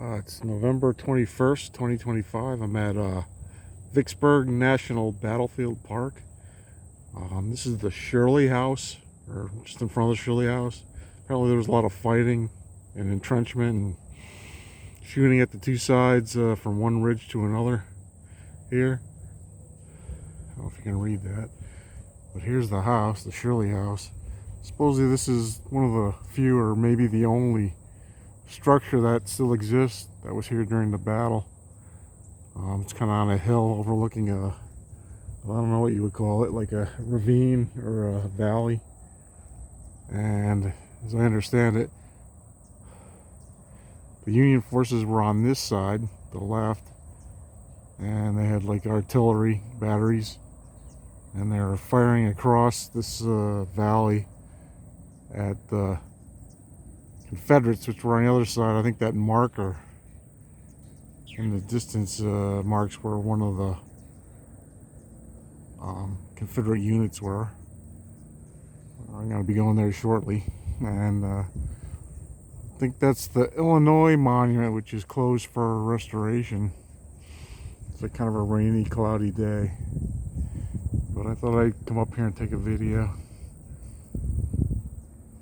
It's November 21st, 2025. I'm at Vicksburg National Battlefield Park. This is the Shirley House, or just in front of the Shirley House. Apparently there was a lot of fighting and entrenchment and shooting at the two sides from one ridge to another here. I don't know if you can read that. But here's the house, the Shirley House. Supposedly this is one of the few, or maybe the only, structure that still exists that was here during the battle. It's kind of on a hill overlooking I don't know what you would call it, like a ravine or a valley. And as I understand it, the Union forces were on this side, the left, and they had like artillery batteries, and they were firing across this valley at the Confederates, which were on the other side. I think that marker in the distance marks where one of the Confederate units were. I'm going to be going there shortly, and I think that's the Illinois Monument, which is closed for restoration. It's like kind of a rainy, cloudy day, but I thought I'd come up here and take a video.